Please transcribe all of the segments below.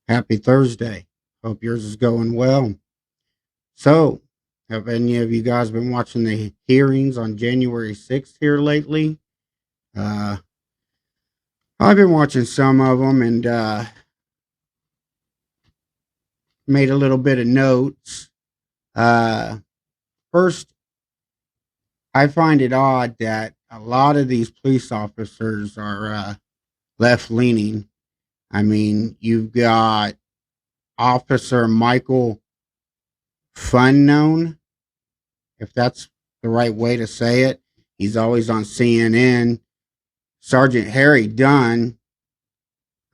Happy Thursday. Hope yours is going well. So, have any of you guys been watching the hearings on January 6th here lately? Uh, I've been watching some of them and made a little bit of notes. Uh, First, I find it odd that a lot of these police officers are left leaning. I mean, you've got Officer Michael Funknown, if that's the right way to say it. He's always on CNN. Sergeant Harry Dunn,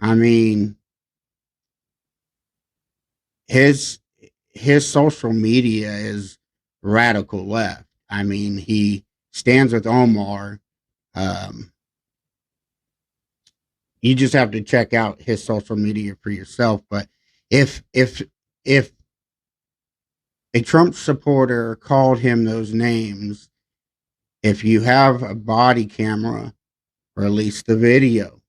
I mean, his his social media is radical left. I mean, he stands with Omar. Um, you just have to check out his social media for yourself. But if a Trump supporter called him those names, if you have a body camera, release the video.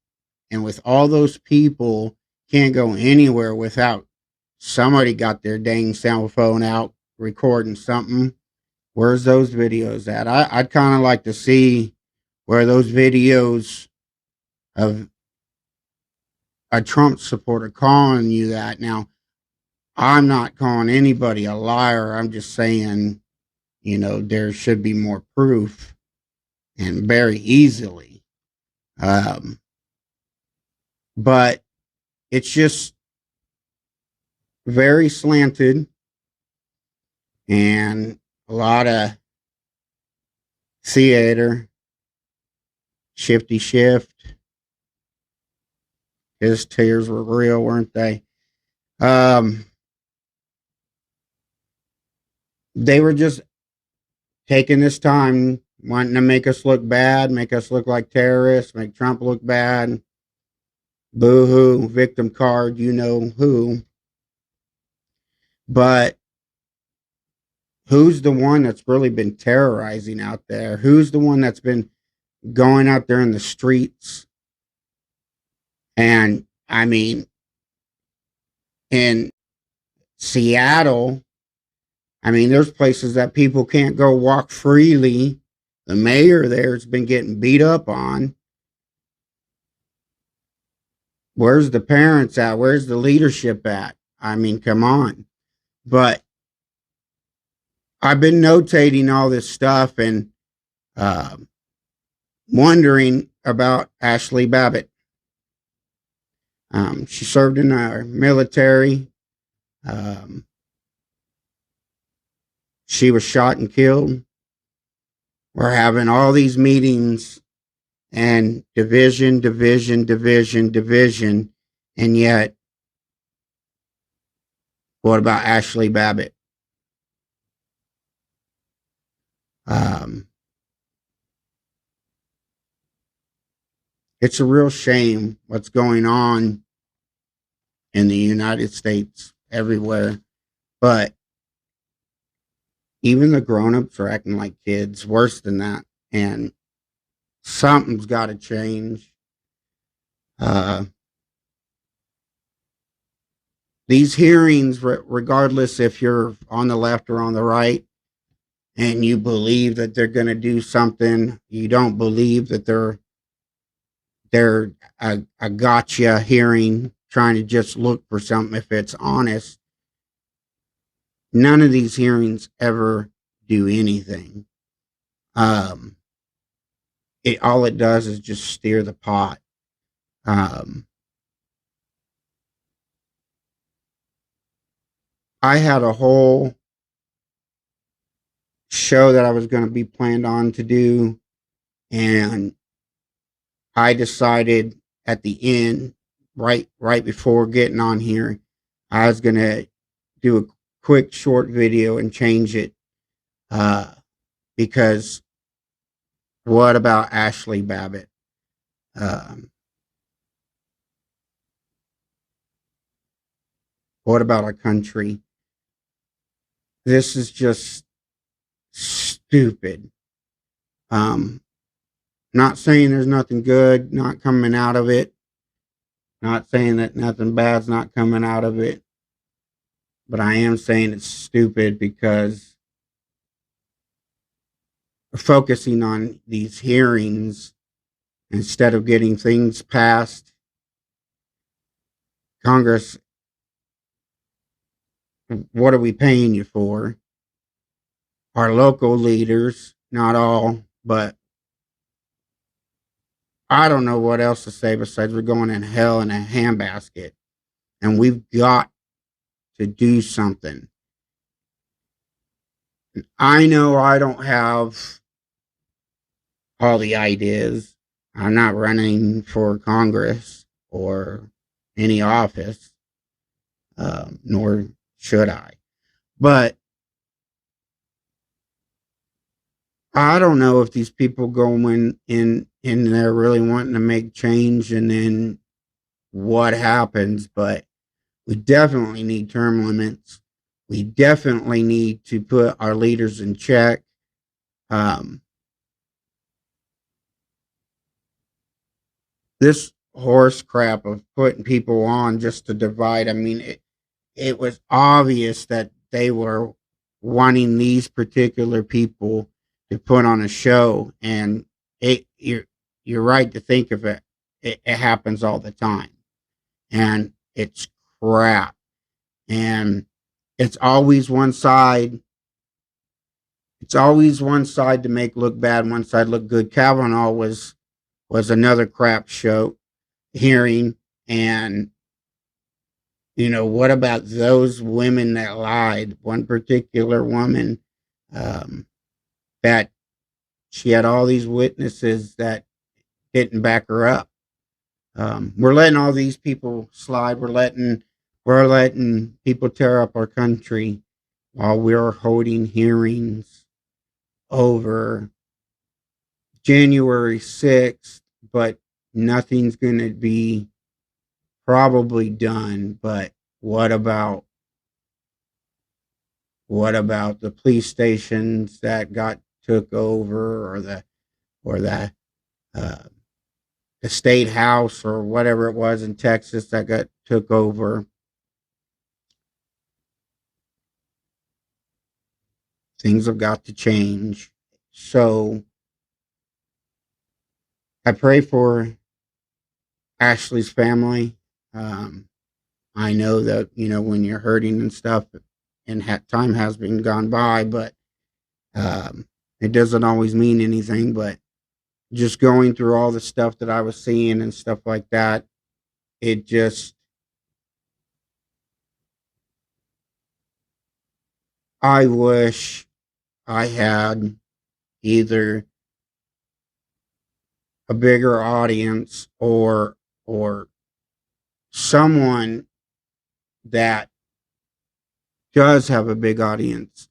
And with all those people, can't go anywhere without somebody got their dang cell phone out recording something. Where's those videos at? I'd kind of like to see where those videos of a Trump supporter calling you that. Now, I'm not calling anybody a liar. I'm just saying, there should be more proof and very easily. Um, but it's just very slanted and a lot of theater, shifty shift. His tears were real, weren't they? Um, they were just taking this time, wanting to make us look bad, make us look like terrorists, make Trump look bad. Boo hoo, victim card, you know who. But who's the one that's really been terrorizing out there? Who's the one that's been going out there in the streets? And I mean, in Seattle, I mean, there's places that people can't go walk freely. The mayor there's been getting beat up on. Where's the parents at? Where's the leadership at? I mean, come on. But I've been notating all this stuff and uh, wondering about Ashli Babbitt. She served in our military. Um, she was shot and killed. We're having all these meetings and division, division, division, division. And yet, what about Ashli Babbitt? Um, it's a real shame what's going on in the United States everywhere. But even the grown-ups are acting like kids, worse than that. And something's got to change. Uh, these hearings, regardless if you're on the left or on the right, and you believe that they're going to do something, you don't believe that they're a gotcha hearing, trying to just look for something if it's honest. None of these hearings ever do anything. Um, all it does is just steer the pot. Um, I had a whole show that I was going to be planned on to do, and I decided at the end, right before getting on here, I was going to do a quick short video and change it uh, because what about Ashli Babbitt? Um, what about our country? This is just stupid. Um, Not saying there's nothing good not coming out of it, Not saying that nothing bad's not coming out of it, but I am saying it's stupid because we're focusing on these hearings instead of getting things passed. Congress, what are we paying you for? Our local leaders, not all, but I don't know what else to say besides we're going in hell in a handbasket. And we've got to do something. I know I don't have all the ideas. I'm not running for Congress or any office, nor should I. But I don't know if these people go in there really wanting to make change and then what happens, but we definitely need term limits. We definitely need to put our leaders in check. Um, this horse crap of putting people on just to divide, I mean, it was obvious that they were wanting these particular people to put on a show, and you're right to think of it. It happens all the time, and it's crap, and it's always one side. It's always one side to make look bad, one side look good. Kavanaugh was another crap show hearing, and what about those women that lied? One particular woman, um, that she had all these witnesses that didn't back her up. We're letting all these people slide. We're letting people tear up our country while we're holding hearings over January 6th, but nothing's going to be probably done. But what about the police stations that got took over, or uh, the state house or whatever it was in Texas that got took over? Things have got to change. So I pray for Ashley's family. Um, I know that when you're hurting and stuff, and time has been gone by, but um, it doesn't always mean anything. But just going through all the stuff that I was seeing and stuff like that, it just, I wish I had either a bigger audience, or someone that does have a big audience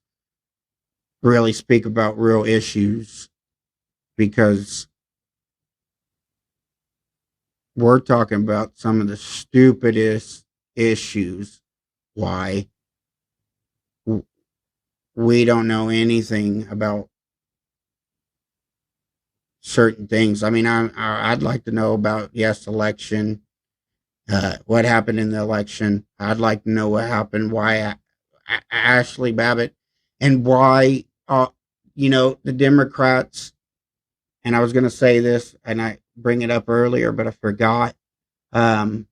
really speak about real issues, because we're talking about some of the stupidest issues. Why we don't know anything about certain things. I mean, I'd like to know about, yes, election, what happened in the election. I'd like to know what happened, why Ashley Babbitt, and why the Democrats. And I was going to say this, and I bring it up earlier, but I forgot. Um,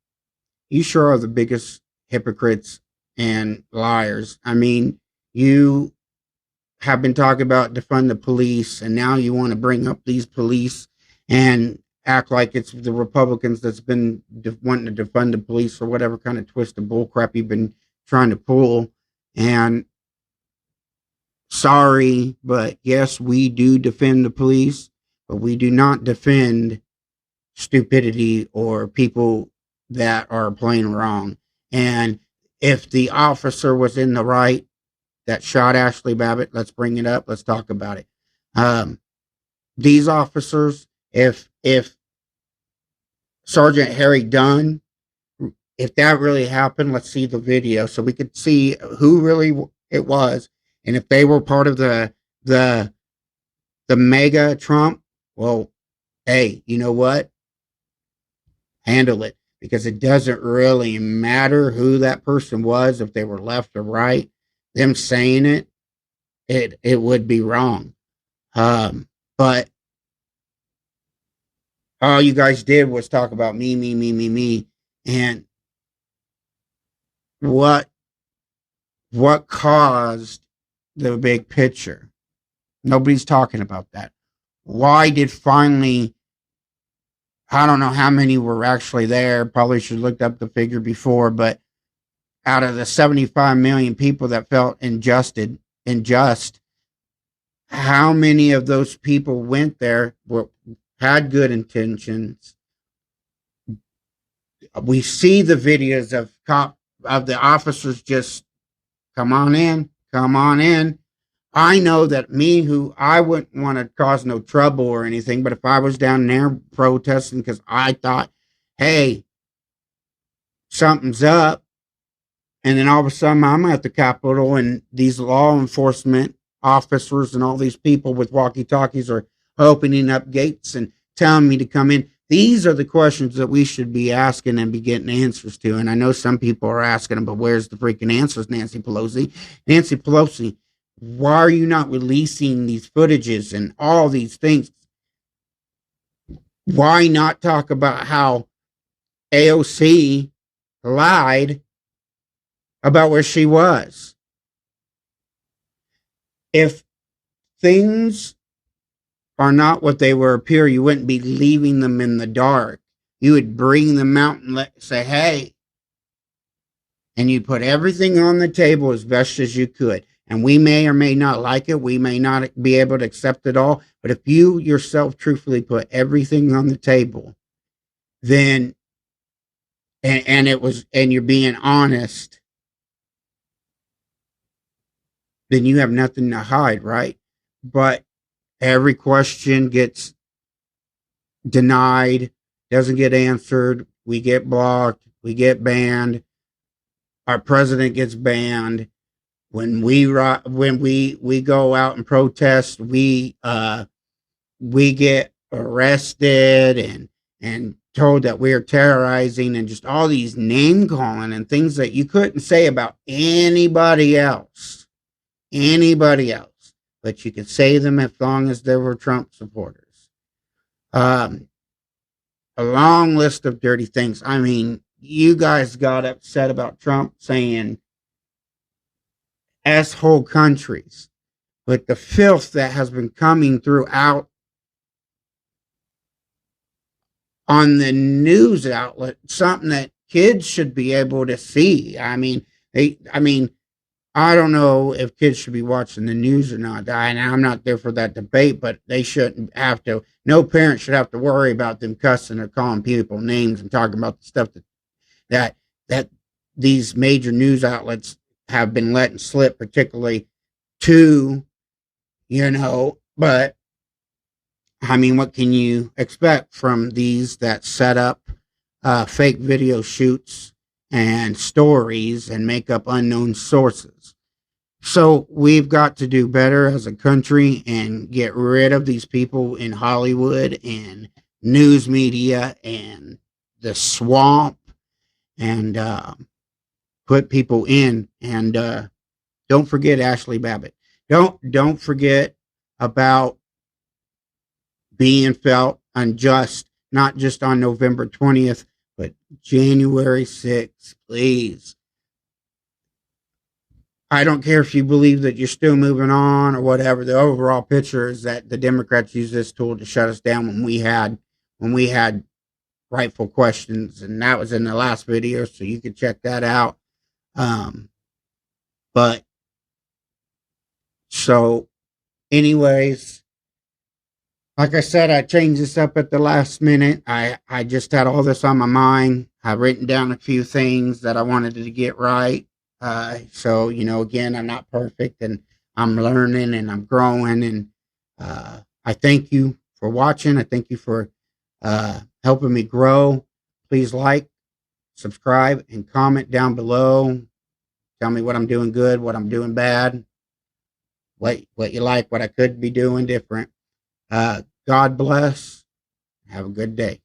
you sure are the biggest hypocrites and liars. I mean, you have been talking about defund the police, and now you want to bring up these police and act like it's the Republicans that's been wanting to defund the police, or whatever kind of twist of bullcrap you've been trying to pull. And sorry, but yes, we do defend the police, but we do not defend stupidity or people that are playing wrong. And if the officer was in the right that shot Ashley Babbitt, let's bring it up. Let's talk about it. Um, these officers, if Sergeant Harry Dunn, if that really happened, let's see the video so we could see who really it was, and if they were part of the the mega Trump. Well, hey, you know what? Handle it. because it doesn't really matter who that person was, if they were left or right. Them saying it would be wrong. But all you guys did was talk about me, me, me, me, me, and what caused the big picture. Nobody's talking about that. Why did finally, I don't know how many were actually there. Probably should have looked up the figure before, but out of the 75 million people that felt unjust, how many of those people went there, had good intentions? We see the videos of the officers just come on in, come on in. I know that who I wouldn't want to cause no trouble or anything, but if I was down there protesting because I thought, hey, something's up, and then all of a sudden I'm at the Capitol and these law enforcement officers and all these people with walkie-talkies are opening up gates and telling me to come in. These are the questions that we should be asking and be getting answers to. And I know some people are asking them, but where's the freaking answers, Nancy Pelosi? Nancy Pelosi, why are you not releasing these footages and all these things? Why not talk about how AOC lied about where she was? If things are not what they were appear, you wouldn't be leaving them in the dark. You would bring them out and say, hey, and you put everything on the table as best as you could. And we may or may not like it. We may not be able to accept it all. But if you yourself truthfully put everything on the table, then, and you're being honest, then you have nothing to hide, right? But every question gets denied, doesn't get answered. We get blocked. We get banned. Our president gets banned. When we go out and protest, we get arrested and told that we're terrorizing, and just all these name calling and things that you couldn't say about anybody else, but you could say them as long as they were Trump supporters. A long list of dirty things. I mean, you guys got upset about Trump saying S-hole countries, but the filth that has been coming throughout on the news outlet, something that kids should be able to see. I mean, I don't know if kids should be watching the news or not. And I'm not there for that debate, but they shouldn't have to. No parent should have to worry about them cussing or calling people names and talking about the stuff that these major news outlets have been letting slip, particularly to, but I mean, what can you expect from these that set up fake video shoots and stories and make up unknown sources? So we've got to do better as a country and get rid of these people in Hollywood and news media and the swamp, and put people in. And don't forget Ashli Babbitt. Don't forget about being felt unjust, not just on November 20th, but January 6th, please. I don't care if you believe that you're still moving on or whatever. The overall picture is that the Democrats used this tool to shut us down when we had rightful questions, and that was in the last video, so you can check that out. But so anyways, like I said, I changed this up at the last minute. I just had all this on my mind. I've written down a few things that I wanted to get right. So, again, I'm not perfect, and I'm learning and I'm growing. And I thank you for watching. I thank you for helping me grow. Please like, subscribe, and comment down below. Tell me what I'm doing good, what I'm doing bad, what you like, what I could be doing different. God bless. Have a good day.